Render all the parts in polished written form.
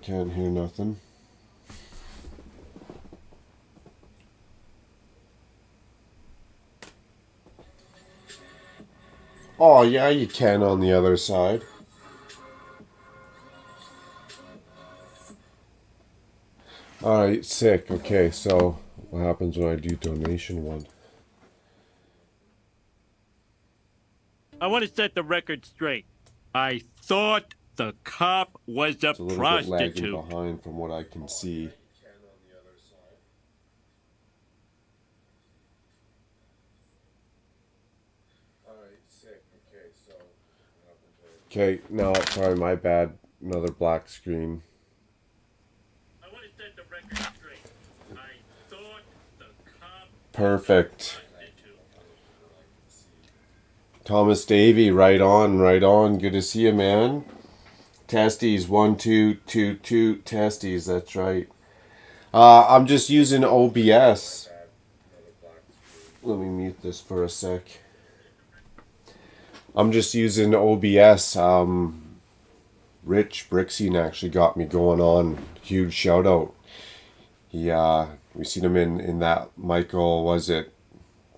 can't hear nothing. Oh, yeah, you can on the other side. Alright, sick. Okay, so what happens when I do donation one? I want to set the record straight. I thought the cop was a It's a little bit lagging prostitute. behind from what I can see. Okay, no, sorry, my bad. Another black screen. I want to set the record straight. I thought the cop Perfect. Thomas Davey, right on, right on. Good to see you, man. Testes, 1, 2, 2, 2, testes, that's right. I'm just using OBS. Let me mute this for a sec. I'm just using OBS. Rich BrickScene actually got me going on. Huge shout out. We seen him in that Michael, was it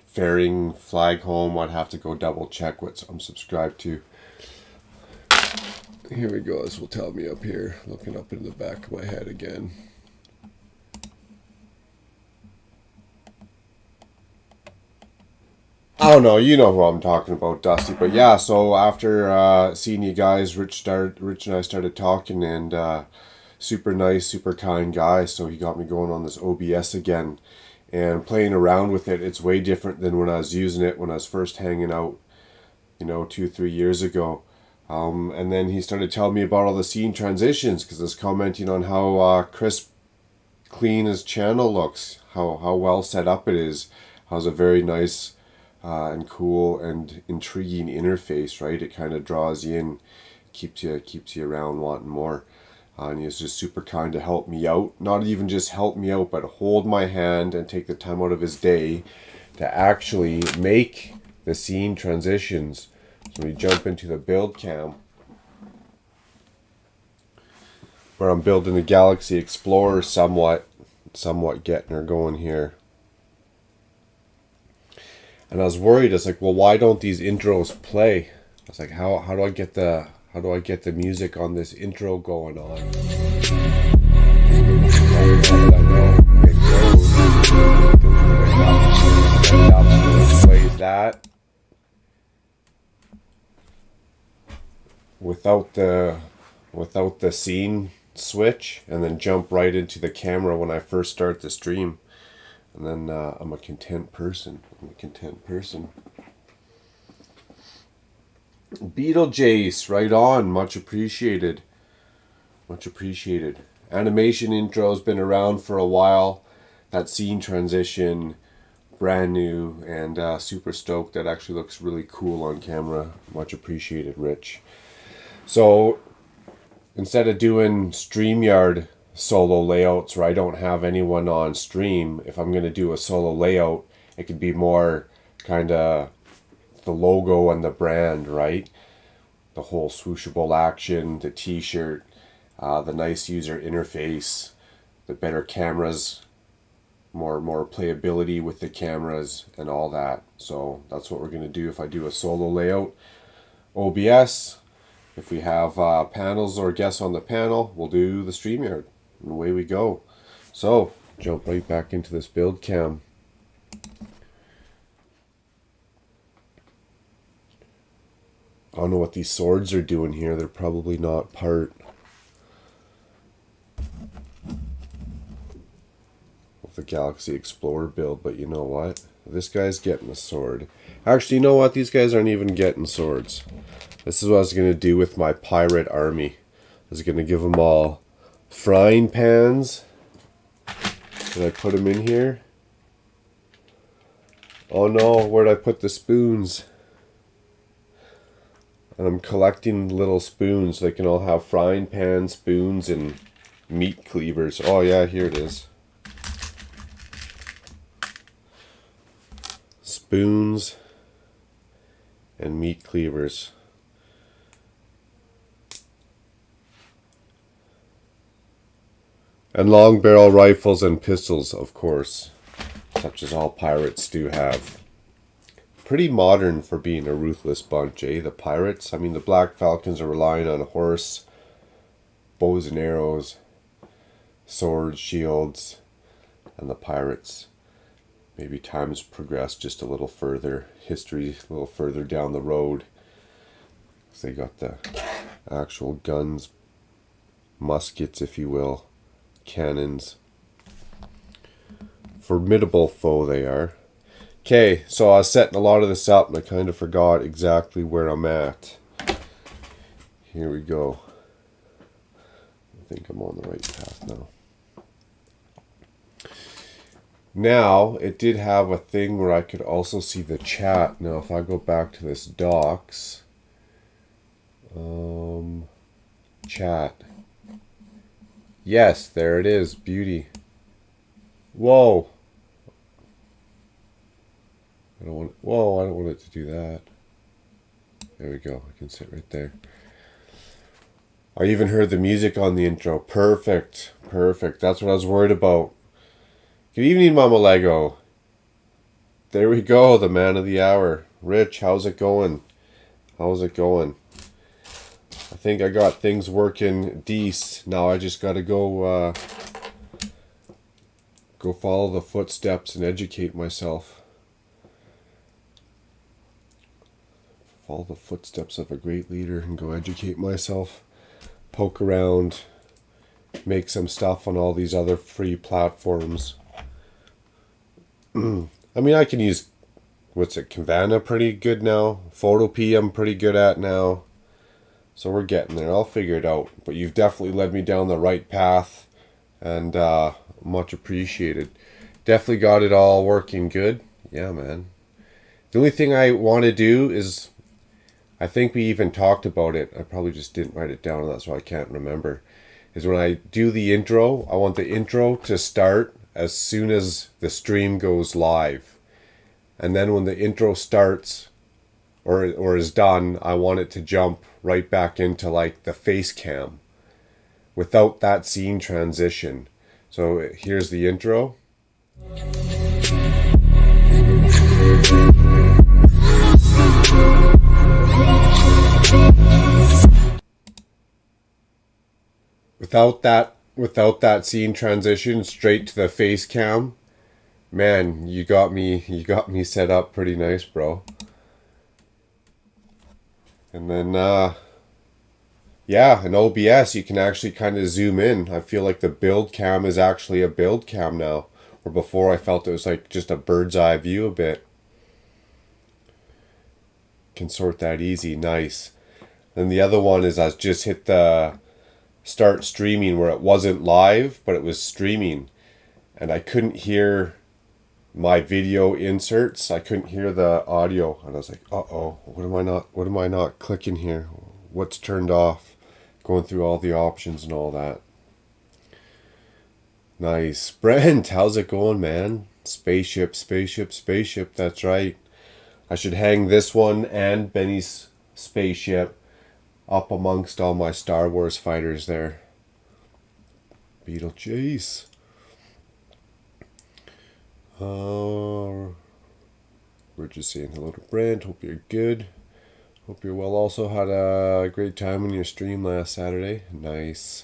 Fairing Flag Home? I'd have to go double check what I'm subscribed to. Here we go. This will tell me up here. Looking up in the back of my head again. I don't know, you know who I'm talking about, Dusty. But yeah, so after seeing you guys, Rich and I started talking, and super nice, super kind guy. So he got me going on this OBS again and playing around with it. It's way different than when I was using it when I was first hanging out, 2-3 years ago. And then he started telling me about all the scene transitions because I was commenting on how crisp, clean his channel looks, how well set up it is, how's a very nice and cool and intriguing interface, right? It kind of draws you in, keeps you around wanting more. And he was just super kind to help me out. Not even just help me out, but hold my hand and take the time out of his day to actually make the scene transitions. So we jump into the build cam, where I'm building the Galaxy Explorer somewhat getting her going here. And I was worried. I was like, well, why don't these intros play? I was like, how do I get the music on this intro going on? Plays that without the scene switch, and then jump right into the camera when I first start the stream. And then I'm a content person. Beetlejuice, right on. Much appreciated. Animation intro's been around for a while. That scene transition, brand new, and super stoked. That actually looks really cool on camera. Much appreciated, Rich. So instead of doing StreamYard solo layouts where I don't have anyone on stream, if I'm going to do a solo layout, it could be more kind of the logo and the brand, right? The whole swooshable action, the t-shirt, the nice user interface, the better cameras, more playability with the cameras and all that. So that's what we're going to do if I do a solo layout. OBS, if we have panels or guests on the panel, we'll do the StreamYard. And away we go. So, jump right back into this build cam. I don't know what these swords are doing here. They're probably not part of the Galaxy Explorer build, but you know what? This guy's getting a sword. Actually, you know what? These guys aren't even getting swords. This is what I was going to do with my pirate army. I was going to give them all frying pans. Did I put them in here? Oh no, where'd I put the spoons? And I'm collecting little spoons so they can all have frying pans, spoons, and meat cleavers. Oh yeah, here it is. Spoons and meat cleavers. And long barrel rifles and pistols, of course, such as all pirates do have. Pretty modern for being a ruthless bunch, eh? The pirates. I mean, the Black Falcons are relying on a horse, bows and arrows, swords, shields, and the pirates. Maybe times progress just a little further, history a little further down the road. So they got the actual guns, muskets, if you will, cannons. Formidable foe they are. Okay, so I was setting a lot of this up and I kind of forgot exactly where I'm at. Here we go. I think I'm on the right path now. Now, it did have a thing where I could also see the chat. Now, if I go back to this docs, chat. Yes, there it is. Beauty. Whoa. I don't want it to do that. There we go. I can sit right there. I even heard the music on the intro. Perfect. Perfect. That's what I was worried about. Good evening, Mama Lego. There we go. The man of the hour. Rich, how's it going? How's it going? I think I got things working decent. Now I just got to go follow the footsteps and educate myself. Follow the footsteps of a great leader and go educate myself. Poke around. Make some stuff on all these other free platforms. I mean, I can use, Kavana pretty good now. Photopea I'm pretty good at now. So we're getting there. I'll figure it out. But you've definitely led me down the right path. And much appreciated. Definitely got it all working good. Yeah, man. The only thing I want to do is, I think we even talked about it. I probably just didn't write it down. That's why I can't remember. Is when I do the intro, I want the intro to start as soon as the stream goes live. And then when the intro starts or is done, I want it to jump right back into like the face cam without that scene transition. So here's the intro. Without that scene transition straight to the face cam, man, you got me set up pretty nice, bro. And then in OBS you can actually kind of zoom in. I feel like the build cam is actually a build cam now, where before I felt it was like just a bird's eye view a bit. Can sort that easy, nice. Then the other one is I just hit the start streaming where it wasn't live, but it was streaming. And I couldn't hear my video inserts. I couldn't hear the audio. And I was like, uh-oh, what am I not clicking here? What's turned off? Going through all the options and all that. Nice. Brent, how's it going, man? Spaceship. That's right. I should hang this one and Benny's spaceship up amongst all my Star Wars fighters there. Beetlejuice. We're just saying hello to Brent. Hope you're good. Hope you're well. Also had a great time on your stream last Saturday. Nice.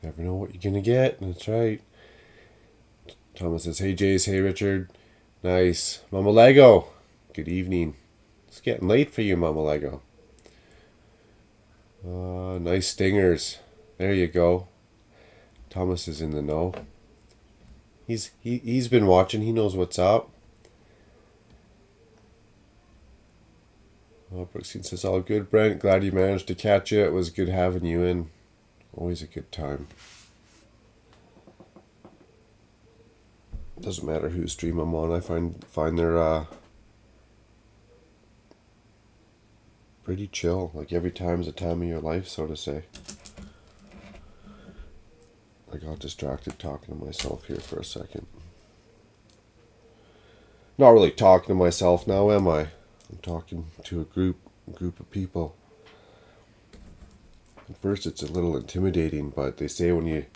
Never know what you're gonna get. That's right. Thomas says, hey Jace, hey Richard. Nice. Mama Lego. Good evening. It's getting late for you, Mama Lego. Nice stingers. There you go. Thomas is in the know. He's been watching. He knows what's up. BrickScene says, all good, Brent. Glad you managed to catch it. It was good having you in. Always a good time. Doesn't matter whose stream I'm on. I find they're pretty chill. Like every time's a time of your life, so to say. I got distracted talking to myself here for a second. Not really talking to myself now, am I? I'm talking to a group of people. At first it's a little intimidating, but they say when you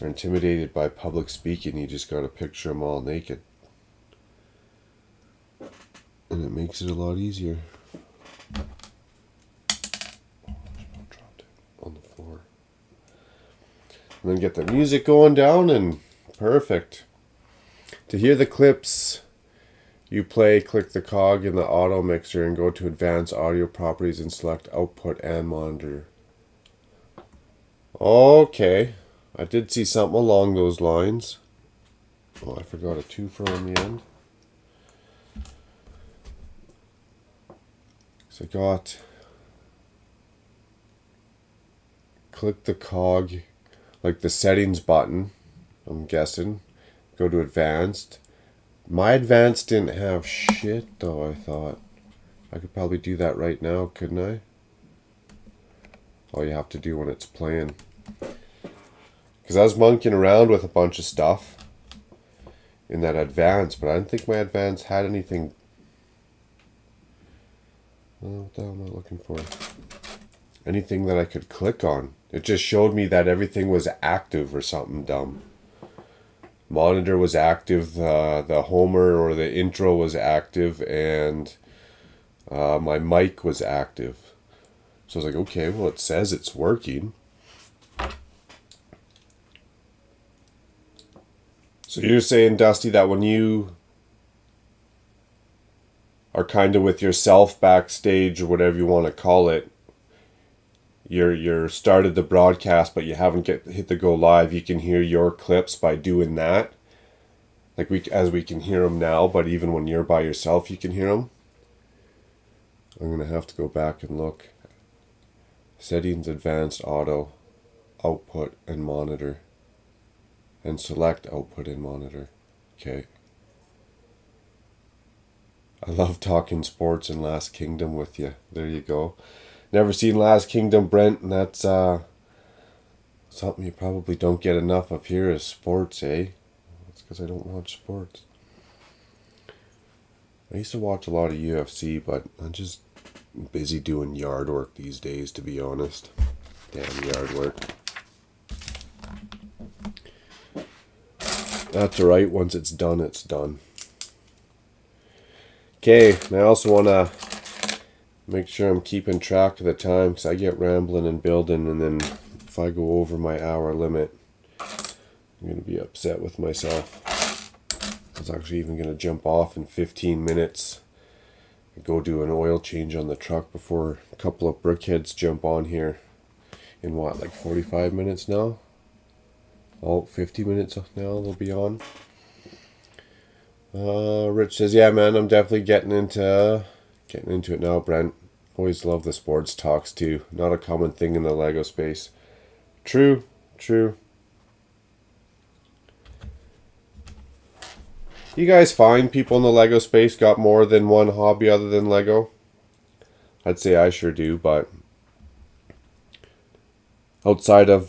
are intimidated by public speaking, you just gotta picture them all naked. And it makes it a lot easier. Dropped it on the floor. And then get the music going down, and perfect. To hear the clips you play, click the cog in the auto mixer and go to advanced audio properties and select output and monitor. Okay, I did see something along those lines. Oh, I forgot a twofer on the end. So I got, click the cog, like the settings button, I'm guessing. Go to advanced. My advanced didn't have shit though, I thought. I could probably do that right now, couldn't I? All you have to do when it's playing. Because I was monkeying around with a bunch of stuff in that advanced, but I didn't think my advanced had anything. What the hell am I looking for? Anything that I could click on. It just showed me that everything was active or something dumb. Monitor was active, the homer or the intro was active, and my mic was active. So I was like, okay, well, it says it's working. So you're saying, Dusty, that when you are kind of with yourself backstage or whatever you want to call it, you're started the broadcast, but you haven't hit the go live, you can hear your clips by doing that, like as we can hear them now, but even when you're by yourself you can hear them. I'm gonna have to go back and look. Settings, advanced auto, output and monitor, and select output and monitor. Okay. I love talking sports and Last Kingdom with you. There you go. Never seen Last Kingdom, Brent, and that's something you probably don't get enough of here is sports, eh? That's because I don't watch sports. I used to watch a lot of UFC, but I'm just busy doing yard work these days, to be honest. Damn yard work. That's alright, once it's done, it's done. Okay, and I also want to make sure I'm keeping track of the time, because I get rambling and building, and then if I go over my hour limit, I'm going to be upset with myself. I was actually even going to jump off in 15 minutes and go do an oil change on the truck before a couple of brickheads jump on here in what, like 45 minutes now? Oh, 50 minutes now they'll be on. Rich says, yeah, man, I'm definitely getting into it now, Brent. Always love the sports talks too. Not a common thing in the Lego space. True. You guys find people in the Lego space got more than one hobby other than Lego? I'd say I sure do, but outside of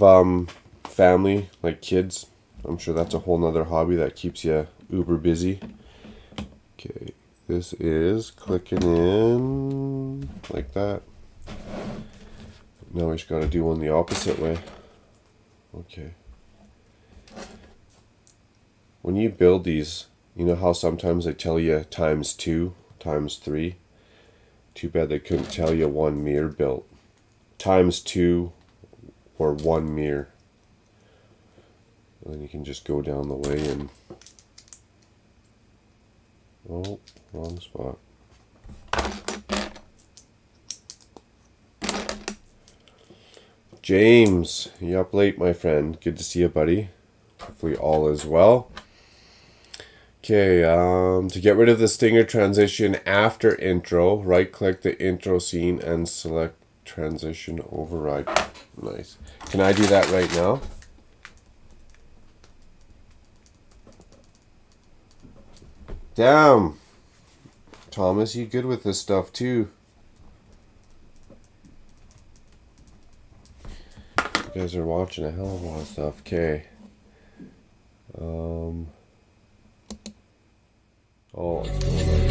family, like kids, I'm sure that's a whole nother hobby that keeps you uber busy. Okay, this is clicking in like that. Now we just gotta do one the opposite way. Okay. When you build these, you know how sometimes they tell you ×2, ×3? Too bad they couldn't tell you one mirror built. ×2 or one mirror. And then you can just go down the way and... Oh, wrong spot. James, you up late, my friend. Good to see you, buddy. Hopefully all is well. Okay, to get rid of the stinger transition after intro, right-click the intro scene and select transition override. Nice. Can I do that right now? Damn. Thomas, you good with this stuff too. You guys are watching a hell of a lot of stuff. Okay. Oh, it's going on.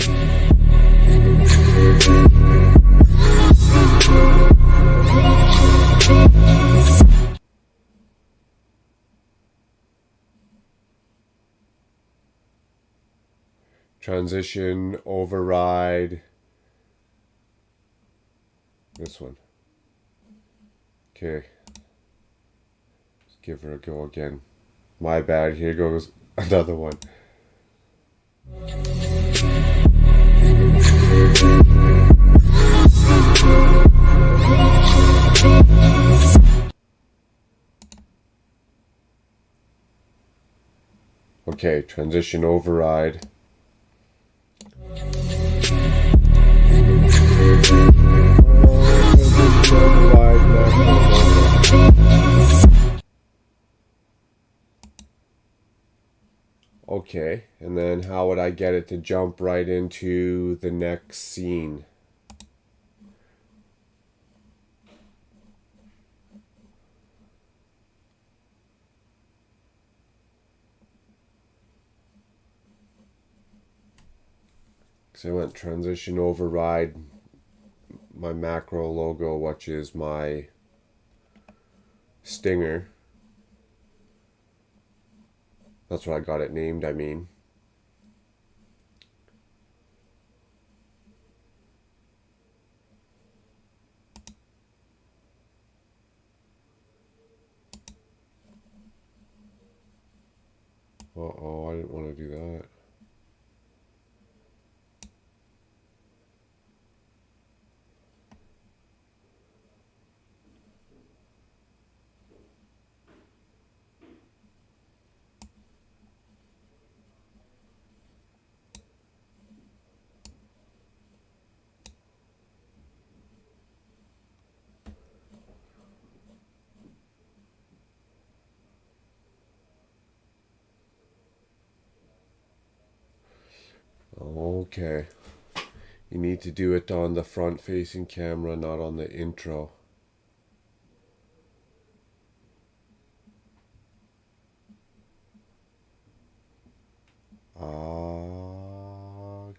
Transition, override. This one. Okay. Let's give her a go again. My bad. Here goes another one. Okay, transition, override. Okay, and then how would I get it to jump right into the next scene? So I went transition, override, my macro logo, which is my stinger. That's what I got it named, I mean. Uh-oh, I didn't want to do that. Okay. You need to do it on the front-facing camera, not on the intro.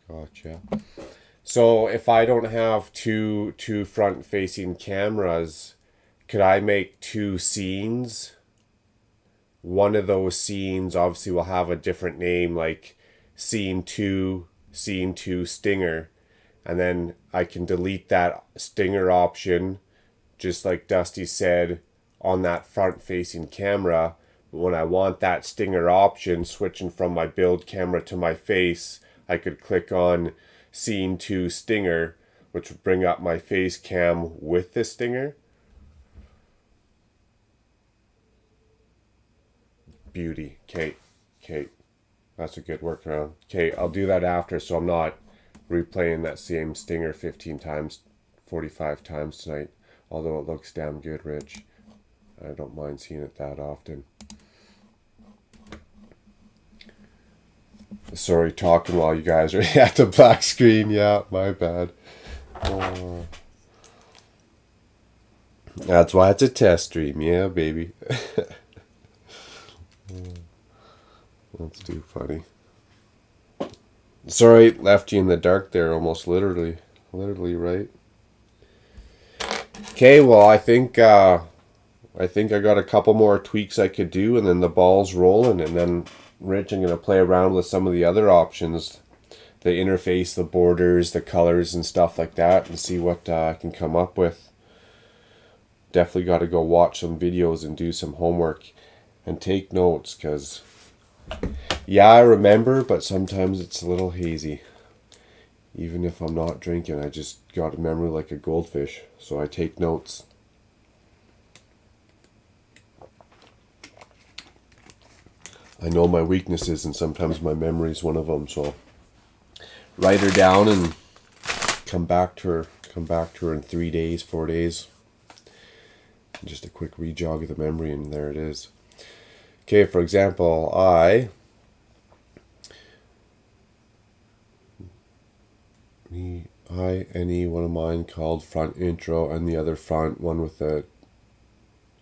Gotcha. So if I don't have two front-facing cameras, could I make two scenes? One of those scenes obviously will have a different name, like scene 2, stinger, and then I can delete that stinger option, just like Dusty said, on that front-facing camera. But when I want that stinger option, switching from my build camera to my face, I could click on scene 2 stinger, which would bring up my face cam with the stinger. Beauty. Kate. That's a good workaround. Okay, I'll do that after, so I'm not replaying that same stinger 15 times, 45 times tonight. Although it looks damn good, Rich. I don't mind seeing it that often. Sorry, talking while you guys are at the black screen. Yeah, my bad. Oh. That's why it's a test stream. Yeah, baby. That's too funny. Sorry, left you in the dark there, almost literally, right? Okay, well, I think I got a couple more tweaks I could do, and then the ball's rolling. And then, Rich, I'm gonna play around with some of the other options, the interface, the borders, the colors, and stuff like that, and see what I can come up with. Definitely got to go watch some videos and do some homework and take notes, because yeah, I remember, but sometimes it's a little hazy. Even if I'm not drinking, I just got a memory like a goldfish, so I take notes. I know my weaknesses, and sometimes my memory is one of them, so write her down and come back to her in 3 days, 4 days. Just a quick re-jog of the memory, and there it is. Okay, for example, one of mine called front intro, and the other front one with the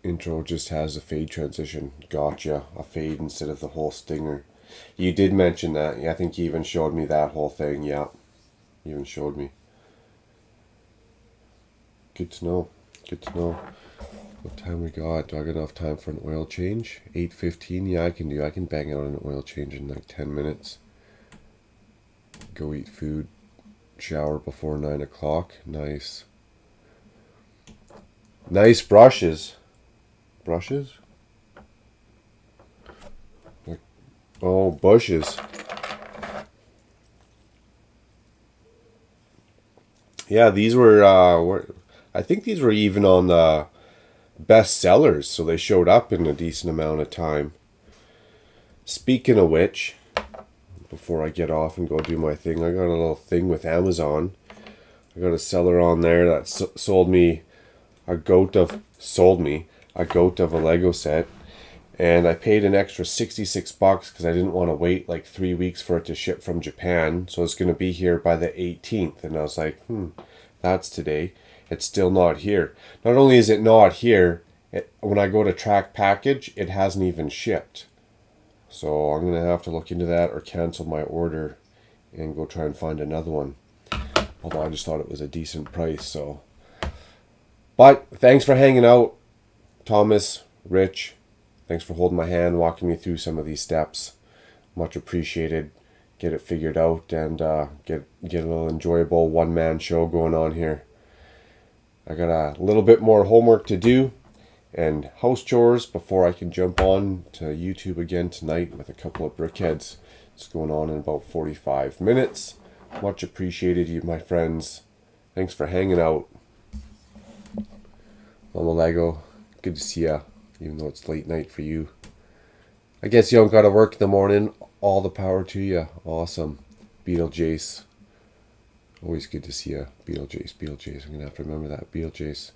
intro just has a fade transition. Gotcha, a fade instead of the whole stinger. You did mention that. I think you even showed me that whole thing. Yeah, you even showed me. Good to know. What time we got? Do I got enough time for an oil change? 8:15. Yeah, I can bang out an oil change in like 10 minutes. Go eat food. Shower before 9 o'clock. Nice. Nice brushes. Brushes? Like, oh, bushes. Yeah, these were, I think these were even on the best sellers, so they showed up in a decent amount of time. Speaking of which, before I get off and go do my thing, I got a little thing with Amazon. I got a seller on there that sold me a goat of a Lego set, and I paid an extra $66 because I didn't want to wait like 3 weeks for it to ship from Japan. So it's going to be here by the 18th, and I was like, that's today. It's still not here. Not only is it not here, when I go to track package, it hasn't even shipped. So I'm going to have to look into that or cancel my order and go try and find another one. Although I just thought it was a decent price, so. But thanks for hanging out, Thomas, Rich. Thanks for holding my hand, walking me through some of these steps. Much appreciated. Get it figured out and get a little enjoyable one-man show going on here. I got a little bit more homework to do and house chores before I can jump on to YouTube again tonight with a couple of brickheads. It's going on in about 45 minutes. Much appreciated, you my friends. Thanks for hanging out. Mama Lego, good to see ya, even though it's late night for you. I guess you don't gotta work in the morning. All the power to you. Awesome. Beetlejuice. Always good to see ya. Beetlejuice. I'm gonna have to remember that. Beetlejuice.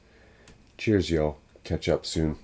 Cheers, yo. Catch up soon.